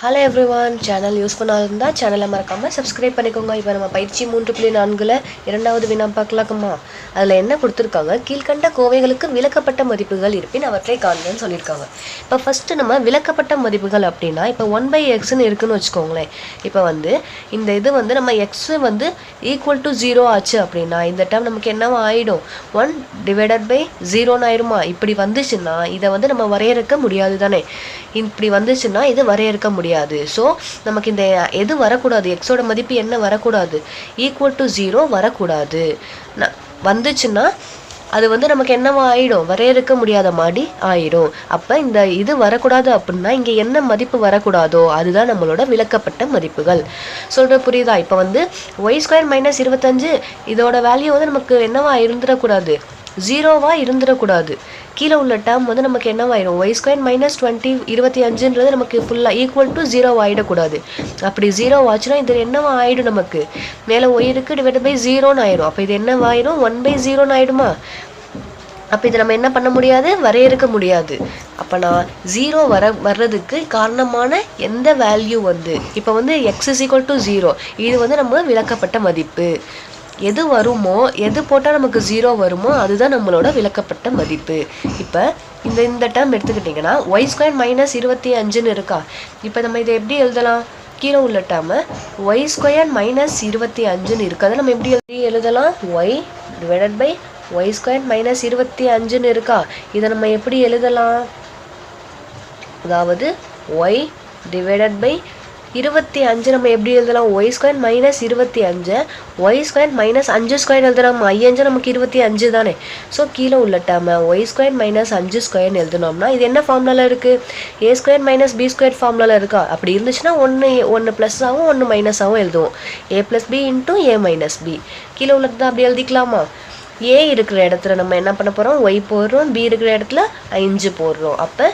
Hello everyone, channel use பண்ணால் சேனலை மறக்காமல் சப்ஸ்கிரைப் பண்ணிக்கோங்க. இப்போ நம்ம பயிற்சி 3.4 இரண்டாவது வினா பார்க்கலாமா? அதில் என்ன கொடுத்துருக்காங்க, கீழ்கண்ட கோவைகளுக்கு விளக்கப்பட்ட மதிப்புகள் இருப்பின் அவற்றை காண்கன்னு சொல்லியிருக்காங்க. இப்போ ஃபஸ்ட்டு நம்ம விளக்கப்பட்ட மதிப்புகள் அப்படின்னா, இப்போ 1/xன்னு இருக்குன்னு வச்சுக்கோங்களேன். இப்போ இந்த இது நம்ம x ஈக்குவல் டு 0 ஆச்சு அப்படின்னா இந்த டைம் நமக்கு என்னவா ஆகிடும், 1/0 ஆயிடுமா? இப்படி வந்துச்சுன்னா இதை நம்ம வரையறுக்க முடியாது தானே. இப்படி வந்துச்சுன்னா இது வரையறுக்க முடியாது. ஸோ நமக்கு இந்த எது வரக்கூடாது, எக்ஸோட மதிப்பு என்ன வரக்கூடாது, ஈக்குவல் டு 0 வரக்கூடாது. வந்துச்சுன்னா அது நமக்கு என்னவா ஆயிடும், வரையறுக்க முடியாத மாதிரி ஆயிடும். அப்போ இந்த இது வரக்கூடாது அப்படின்னா இங்கே என்ன மதிப்பு வரக்கூடாதோ அதுதான் நம்மளோட விளக்கப்பட்ட மதிப்புகள். சொல்கிற புரியுதா? இப்போ y² - 25 இதோட வேல்யூ நமக்கு என்னவா இருந்துடக்கூடாது, 0வா இருந்துடக்கூடாது. கீழே உள்ள டேர்ம் நமக்கு என்னவாயிடும், y² - 20 25ன்றது நமக்கு ஃபுல்லாக ஈக்குவல் டு 0 ஆகிடக்கூடாது. அப்படி 0 ஆச்சுன்னா இது என்னவா ஆகிடும், நமக்கு மேலே y இருக்கு /0ன்னு ஆயிடும். அப்போ இது என்னவாயிடும், 1/0ன்னு ஆயிடுமா? அப்போ இது நம்ம என்ன பண்ண முடியாது, வரையறுக்க முடியாது. அப்போ நான் 0 வர்றதுக்கு காரணமான எந்த வேல்யூ இப்போ x = 0 இது நம்ம விளக்கப்பட்ட மதிப்பு. எது வருமோ, எது போட்டால் நமக்கு 0 வருமோ அதுதான் நம்மளோட விளக்கப்பட்ட மதிப்பு. இப்போ இந்த டேர்ம் எடுத்துக்கிட்டிங்கன்னா y² - 25ன்னு இருக்கா. இப்போ நம்ம இதை எப்படி எழுதலாம், கீழே உள்ள டேர்மை y² - 25ன்னு இருக்குது. அதை நம்ம எப்படி எழுதலாம், y/y² - 25ன்னு இருக்கா. இதை நம்ம எப்படி எழுதலாம், அதாவது y/25 நம்ம எப்படி எழுதலாம், y² - 25 y² - 5² எழுதலாம். 5 நமக்கு 25 தானே. ஸோ கீழே உள்ள டேர்மை y² - 5² எழுதணும்னா இது என்ன ஃபார்முலாவில் இருக்குது, a² - b² ஃபார்முலாவில் இருக்கா. அப்படி இருந்துச்சுன்னா ஒன்று ப்ளஸ்ஸாகவும் ஒன்று மைனஸாகவும் எழுதுவோம். a + b × a - b. கீழே உள்ளது அப்படி எழுதிக்கலாமா? a இருக்கிற இடத்துல நம்ம என்ன பண்ண போகிறோம், y போடுறோம், b இருக்கிற இடத்துல 5 போடுறோம். அப்போ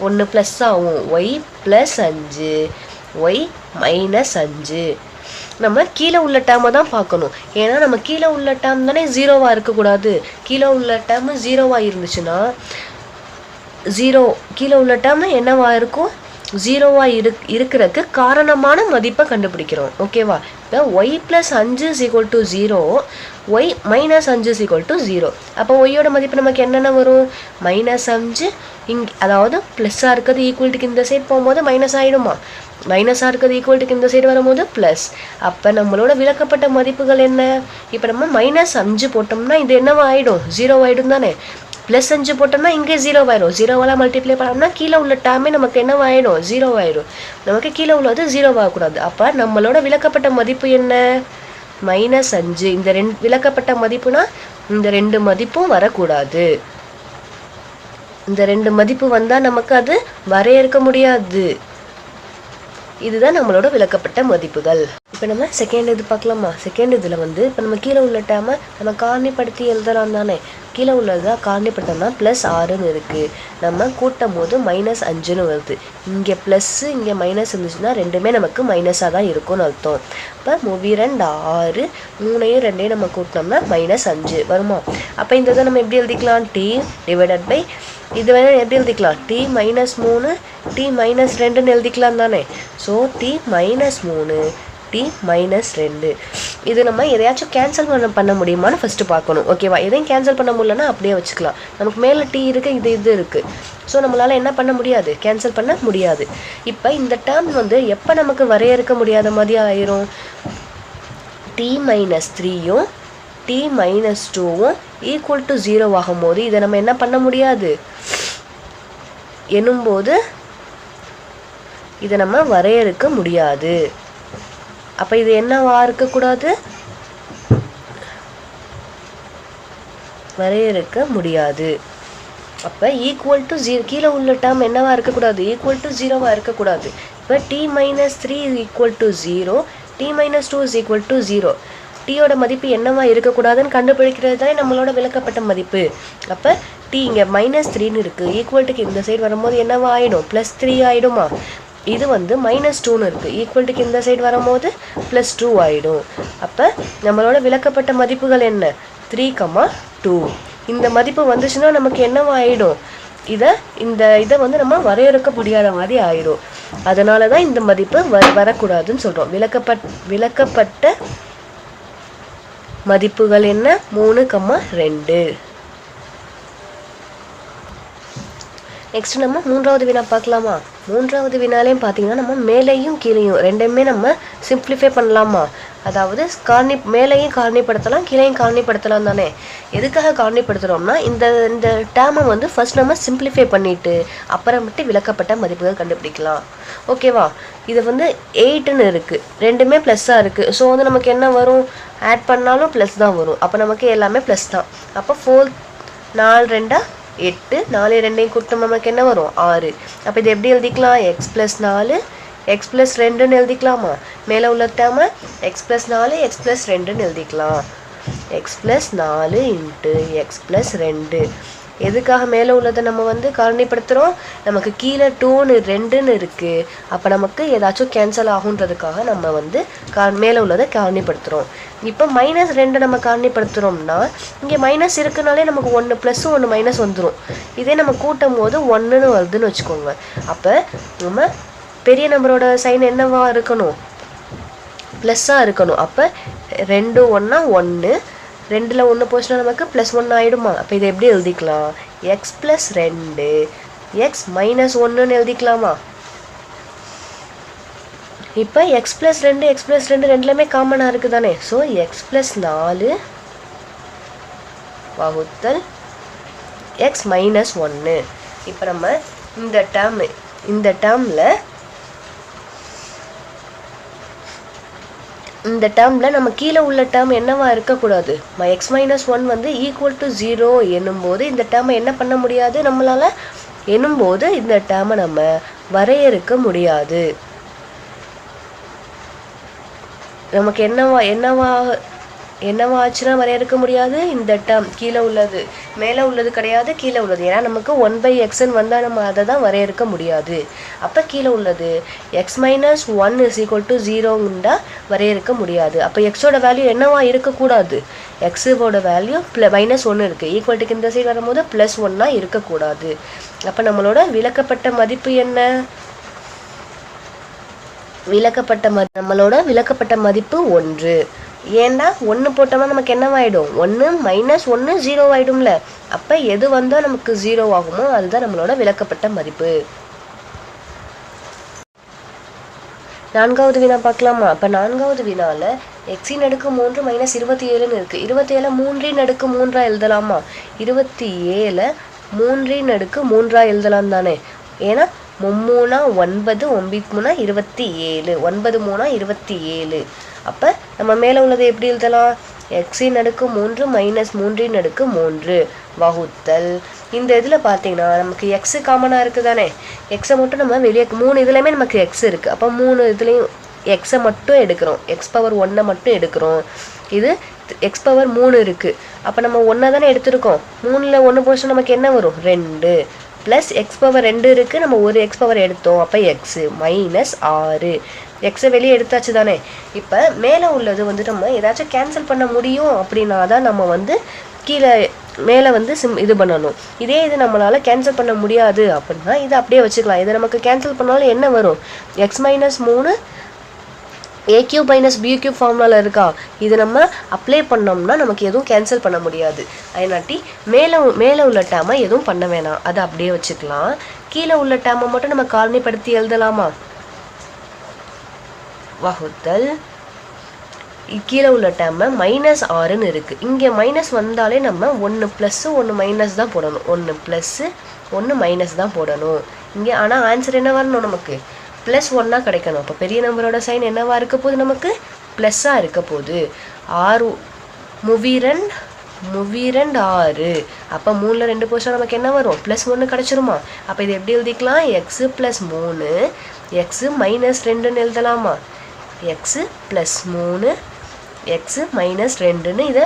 ஒன்று ப்ளஸ் ஆகும், y + 5 y - 5. நம்ம கீழே உள்ள டேர்மை தான் பார்க்கணும். ஏன்னா நம்ம கீழே உள்ள டேர்ம் தானே 0வா இருக்கக்கூடாது. கீழே உள்ள டேர்மு 0வா இருந்துச்சுன்னா 0 கீழே உள்ள டேர்மு என்னவா இருக்கும், 0வா இருக்கிறதுக்கு காரணமான மதிப்பை கண்டுபிடிக்கிறோம். ஓகேவா? இப்போ y + 5 = 0, y - 5 = 0. அப்போ ஒய்யோட மதிப்பு நமக்கு என்னென்ன வரும், -5 அதாவது ப்ளஸ்ஸாக இருக்கிறது ஈக்குவல்ட்டுக்கு இந்த சைடு போகும்போது மைனஸ் ஆகிடுமா, மைனஸாக இருக்கிறது ஈக்குவல்ட்டுக்கு இந்த சைடு வரும்போது ப்ளஸ். அப்போ நம்மளோட விளக்கப்பட்ட மதிப்புகள் என்ன, இப்போ நம்ம -5 போட்டோம்னா இது என்னவா ஆகிடும், 0 ஆகிடும் தானே. +5 போட்டோம்னா இங்கே 0 ஆயிடும். 0வால் மல்டிப்ளை பண்ணோம்னா கீழே உள்ள டேர்மே நமக்கு என்னவாயிடும், 0 ஆயிடும். நமக்கு கீழே உள்ளது 0 ஆகக்கூடாது. அப்போ நம்மளோட விளக்கப்பட்ட மதிப்பு என்ன, -5. இந்த விளக்கப்பட்ட மதிப்புனா இந்த 2 மதிப்பும் வரக்கூடாது. இந்த 2 மதிப்பு வந்தால் நமக்கு அது வரையறுக்க முடியாது. இதுதான் நம்மளோட விளக்கப்பட்ட மதிப்புகள். இப்போ நம்ம செகண்ட் இது பார்க்கலாமா? செகண்ட் இதில் இப்போ நம்ம கீழே உள்ள டேர்மை நம்ம காரணிப்படுத்தி எழுதலாம் தானே. கீழே உள்ளதாக காரணிப்படுத்தோம்னா +6ன்னு இருக்குது. நம்ம கூட்டும் போது -5ன்னு வருது. இங்கே ப்ளஸ்ஸு இங்கே மைனஸ் இருந்துச்சுன்னா ரெண்டுமே நமக்கு மைனஸாக தான் இருக்கும்னு அர்த்தம். இப்போ 3 2 6 3யும் 2யும் நம்ம கூட்டினோம்னா -5 வருமா? அப்போ இந்த இதை நம்ம எப்படி எழுதிக்கலாம், t/, இது வேணால் எப்படி எழுதிக்கலாம், t - 3 t - 2ன்னு எழுதிக்கலாம் தானே. So t - 3 t - 2. இது நம்ம எதையாச்சும் கேன்சல் பண்ண முடியுமான்னு ஃபஸ்ட்டு பார்க்கணும். ஓகேவா? எதையும் கேன்சல் பண்ண முடியலன்னா அப்படியே வச்சுக்கலாம். நமக்கு மேலே t இருக்குது, இது இருக்குது. ஸோ நம்மளால் என்ன பண்ண முடியாது, கேன்சல் பண்ண முடியாது. இப்போ இந்த டேர்ம் எப்போ நமக்கு வரையறுக்க முடியாத மாதிரி ஆயிரும், t - 3யும் t - 2வும் ஈக்குவல் டு 0 ஆகும்போது இதை நம்ம என்ன பண்ண முடியாது எனும்போது இதை நம்ம வரையறுக்க முடியாது. அப்போ இது என்னவா இருக்கக்கூடாது, வரையறுக்க முடியாது. அப்போ ஈக்குவல் டு 0 கீழே உள்ள டேர்ம் என்னவா இருக்கக்கூடாது, ஈக்குவல் டு 0வா இருக்கக்கூடாது. இப்போ t - 3 = 0, t - 2 = 0. டீயோட மதிப்பு என்னவா இருக்கக்கூடாதுன்னு கண்டுபிடிக்கிறது தானே நம்மளோட விளக்கப்பட்ட மதிப்பு. அப்போ t இங்கே -3ன்னு இருக்குது, ஈக்குவல்ட்டுக்கு இந்த சைடு வரும்போது என்னவா ஆகிடும், +3 ஆகிடுமா. இது -2ன்னு இருக்குது, ஈக்குவல்ட்டுக்கு இந்த சைடு வரும்போது +2 ஆகிடும். அப்போ நம்மளோட விளக்கப்பட்ட மதிப்புகள் என்ன, 3, 2. இந்த மதிப்பு வந்துச்சுன்னா நமக்கு என்னவா ஆகிடும், இதை வந்து நம்ம வரையறுக்க முடியாத மாதிரி ஆயிடும். அதனால தான் இந்த மதிப்பு வரக்கூடாதுன்னு சொல்கிறோம். விளக்கப்பட்ட மதிப்புகள் என்ன? 3,2. நெக்ஸ்ட் நம்ம மூன்றாவது வினா பார்க்கலாமா? மூன்றாவது வினாலையும் பார்த்தீங்கன்னா நம்ம மேலேயும் கீழேயும் ரெண்டுமே நம்ம சிம்பிளிஃபை பண்ணலாமா? அதாவது மேலேயும் காரணிப்படுத்தலாம், கீழேயும் காரணிப்படுத்தலாம் தானே. எதுக்காக காரணிப்படுத்துகிறோம்னா இந்த டேர்மை வந்து ஃபர்ஸ்ட் நம்ம சிம்பிளிஃபை பண்ணிவிட்டு அப்புறமேட்டு விளக்கப்பட்ட மதிப்புகள் கண்டுபிடிக்கலாம். ஓகேவா? இது வந்து 8ன்னு இருக்குது, ரெண்டுமே ப்ளஸ்ஸாக இருக்குது. ஸோ வந்து நமக்கு என்ன வரும்? ஆட் பண்ணாலும் ப்ளஸ் தான் வரும். அப்போ நமக்கு எல்லாமே ப்ளஸ் தான். அப்போ 4 4 2 8, 4 2 கூட்டம் நமக்கு என்ன வரும்? 6. அப்போ இது எப்படி எழுதிக்கலாம்? x+4 x+2ன்னு எழுதிக்கலாமா? மேலே உள்ள டேர்மை x+4 x+2ன்னு எழுதிக்கலாம். x+4 × x+2. எதுக்காக மேலே உள்ளதை நம்ம வந்து காரணிப்படுத்துகிறோம்? நமக்கு கீழே 2ன்னு இருக்குது. அப்போ நமக்கு ஏதாச்சும் கேன்சல் ஆகுன்றதுக்காக நம்ம வந்து மேலே உள்ளதை காரணிப்படுத்துகிறோம். இப்போ -2 நம்ம காரணிப்படுத்துகிறோம்னா இங்கே மைனஸ் இருக்குனாலே நமக்கு 1 ப்ளஸ் 1 மைனஸ் வந்துடும். இதே நம்ம கூட்டும் போது 1ன்னு வருதுன்னு வச்சுக்கோங்க. அப்போ நம்ம பெரிய நம்பரோட சைன் என்னவா இருக்கணும்? ப்ளஸ்ஸாக இருக்கணும். அப்போ 2 1 1, 2ல் 1 போச்சுன்னா நமக்கு +1 ஆகிடுமா? அப்போ இதை எப்படி எழுதிக்கலாம்? x+2 x-1ன்னு எழுதிக்கலாமா? இப்போ x+2 x+2 ரெண்டுலேயுமே காமனாக இருக்குது தானே. ஸோ x+4 வகுத்தல் x-1. இப்போ நம்ம இந்த டேர்மில் நம்ம கீழே உள்ள டேர்ம் என்னவா இருக்கக்கூடாது? x-1 வந்து =0 என்னும்போது இந்த டேர்மை என்ன பண்ண முடியாது நம்மளால்? எனும்போது இந்த டேர்மை நம்ம வரையறுக்க முடியாது. நமக்கு என்னவா ஆச்சுன்னா வரையறுக்க முடியாது. இந்த டேர்ம் கீழே உள்ளது மேலே உள்ளது கிடையாது, கீழே உள்ளது. ஏன்னா நமக்கு 1/xன்னு வந்தால் நம்ம அதை தான் வரையறுக்க முடியாது. அப்போ கீழே உள்ளது x-1 = 0ன்னா வரையறுக்க முடியாது. அப்போ எக்ஸோட வேல்யூ என்னவா இருக்கக்கூடாது? எக்ஸோட வேல்யூ -1 இருக்குது. ஈக்குவல்ட்டுக்கு இந்த சைடு வரும்போது +1 இருக்கக்கூடாது. அப்போ நம்மளோட விளக்கப்பட்ட மதிப்பு என்ன? நம்மளோட விளக்கப்பட்ட மதிப்பு 1. ஏன்னா 1 போட்டோம்னா நமக்கு என்னவாயிடும்? 1 -1 0 ஆயிடும்ல. அப்போ எது வந்தால் நமக்கு 0 ஆகுமோ அதுதான் நம்மளோட விளக்கப்பட்ட மதிப்பு. நான்காவது வினா பார்க்கலாமா? அப்போ நான்காவது வினால x3 - 27ன்னு இருக்குது. 27 3 எழுதலாமா? 27 3 எழுதலாம் தானே. ஏன்னா 3 9 9 27 9 3 27. அப்போ நம்ம மேலே உள்ளதை எப்படி எழுதலாம்? x3 - 3 வகுத்தல் இந்த இதில் பார்த்தீங்கன்னா நமக்கு எக்ஸ் காமனாக இருக்குது தானே. எக்ஸை மட்டும் நம்ம வெளியே 3 இதுலையுமே நமக்கு எக்ஸ் இருக்குது. அப்போ 3 இதுலேயும் எக்ஸை மட்டும் எடுக்கிறோம், x⁻1 மட்டும் எடுக்கிறோம். இது x⁻3 இருக்குது. அப்போ நம்ம 1 தானே எடுத்துருக்கோம். 3ல் 1 போச்சு நமக்கு என்ன வரும்? 2 ப்ளஸ் x⁻2 இருக்குது. நம்ம ஒரு x⁻ எடுத்தோம். அப்போ x -6. எக்ஸை வெளியே எடுத்தாச்சு தானே. இப்போ மேலே உள்ளது வந்து நம்ம ஏதாச்சும் கேன்சல் பண்ண முடியும் அப்படின்னா தான் நம்ம வந்து கீழே மேலே வந்து இது பண்ணணும். இது நம்மளால் கேன்சல் பண்ண முடியாது அப்படின்னா இதை அப்படியே வச்சுக்கலாம். இதை நமக்கு கேன்சல் பண்ணாலும் என்ன வரும்? x-3 a³ - b³ ஃபார்முலாவில் இருக்கா? இது நம்ம அப்ளை பண்ணோம்னா நமக்கு எதுவும் கேன்சல் பண்ண முடியாது. அதனாட்டி மேலே உள்ள டேர்மை எதுவும் பண்ண வேணாம், அதை அப்படியே வச்சுக்கலாம். கீழே உள்ள டேர்மை மட்டும் நம்ம காரணிப்படுத்தி எழுதலாமா? வகுத்தல் கீழே உள்ள டேர்மை -6ன்னு இருக்குது. இங்கே மைனஸ் வந்தாலே நம்ம 1 ப்ளஸ் 1 மைனஸ் தான் போடணும். 1 ப்ளஸ் 1 மைனஸ் தான் போடணும் இங்கே. ஆனால் ஆன்சர் என்ன வரணும்? நமக்கு +1 கிடைக்கணும். அப்போ பெரிய நம்பரோட சைன் என்னவா இருக்க போகுது? நமக்கு ப்ளஸ்ஸாக இருக்க போகுது. 6 மூவிரண்ட் 6. அப்போ 3ல் 2 போச்சா நமக்கு என்ன வரும்? +1 கிடச்சிருமா? அப்போ இது எப்படி எழுதிக்கலாம்? x+3 x-2ன்னு எழுதலாமா? x+3 x-2ன்னு இதை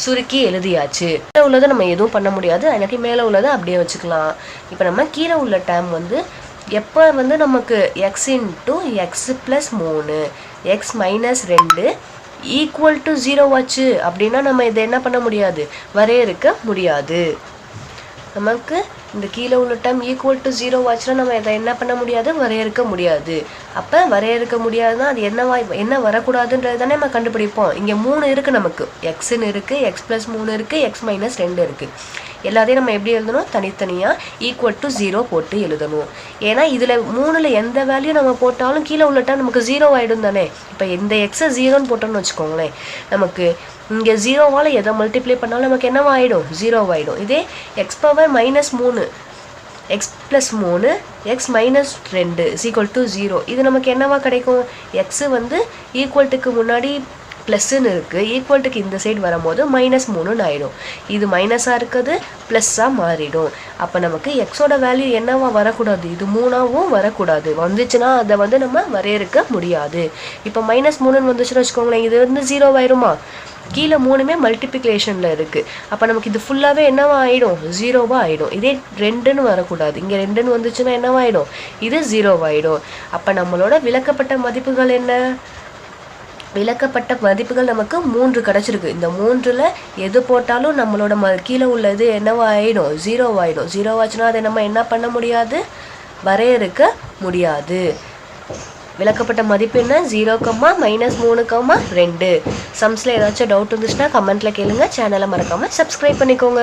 சுருக்கி எழுதியாச்சு. கீழே உள்ளதை நம்ம எதுவும் பண்ண முடியாது, எனக்கு மேலே உள்ளதை அப்படியே வச்சுக்கலாம். இப்போ நம்ம கீழே உள்ள டேர்ம் வந்து எப்போ வந்து நமக்கு x × x+3 x-2 = 0 ஆச்சு அப்படின்னா நம்ம இதை என்ன பண்ண முடியாது? வரையறுக்க முடியாது. நமக்கு இந்த கீழே உள்ள டேர்ம் ஈக்குவல் டு 0 ஆச்சுன்னா நம்ம இதை என்ன பண்ண முடியாது, வரையறுக்க முடியாது. அப்போ வரையறுக்க முடியாதுன்னா அது என்ன வரக்கூடாதுன்றது தானே நம்ம கண்டுபிடிப்போம். இங்கே 3 இருக்குது, நமக்கு எக்ஸ்ன்னு இருக்குது, எக்ஸ் ப்ளஸ் 3 இருக்குது, எக்ஸ் மைனஸ் 2 இருக்குது. எல்லாத்தையும் நம்ம எப்படி எழுதணும், தனித்தனியாக ஈக்குவல் டு 0 போட்டு எழுதணும். ஏன்னா இதில் 3ல் எந்த வேல்யூ நம்ம போட்டாலும் கீழே உள்ள டேர்ம் நமக்கு 0 ஆகிடும் தானே. இப்போ இந்த எக்ஸை 0ன்னு போட்டோம்னு வச்சுக்கோங்களேன், நமக்கு இங்கே 0வால் எதை மல்டிப்ளை பண்ணாலும் நமக்கு என்னவா ஆகிடும், 0 ஆகிடும். இதே X power -3 X plus 3 X minus 2 equal to 0, இது நமக்கு என்னவா கிடைக்கும், எக்ஸு வந்து ஈக்குவல்ட்டுக்கு முன்னாடி ப்ளஸ்ன்னு இருக்குது, ஈக்குவல்ட்டுக்கு இந்த சைடு வரும்போது -3ன்னு ஆகிடும். இது மைனஸாக இருக்குது ப்ளஸ்ஸாக மாறிடும். அப்போ நமக்கு எக்ஸோட வேல்யூ என்னவா வரக்கூடாது, இது 3ஆகவும் வரக்கூடாது. வந்துச்சுன்னா அதை வந்து நம்ம வரையறுக்க முடியாது. இப்போ -3ன்னு வந்துச்சுன்னு வச்சுக்கோங்களேன், இது வந்து 0 ஆயிருமா, கீழே 3மே மல்டிப்ளிகேஷனில் இருக்குது. அப்போ நமக்கு இது ஃபுல்லாகவே என்னவா ஆகிடும், 0வா ஆகிடும். இதே 2ன்னு வரக்கூடாது, இங்கே 2ன்னு வந்துச்சுன்னா என்னவாயிடும், இது 0 ஆகிடும். அப்போ நம்மளோட விளக்கப்பட்ட மதிப்புகள் என்ன, விளக்கப்பட்ட மதிப்புகள் நமக்கு 3 கிடச்சிருக்கு. இந்த 3ல் எது போட்டாலும் நம்மளோட கீழே உள்ளது என்னவா ஆகிடும், 0 ஆகிடும். 0 ஆச்சுன்னா அதை நம்ம என்ன பண்ண முடியாது, வரையறுக்க முடியாது. விளக்கப்பட்ட மதிப்பு என்ன, 0, -3, 2. சம்ஸில் ஏதாச்சும் டவுட் இருந்துச்சுன்னா கமெண்ட்டில் கேளுங்க. சேனலை மறக்காமல் சப்ஸ்கிரைப் பண்ணிக்கோங்க.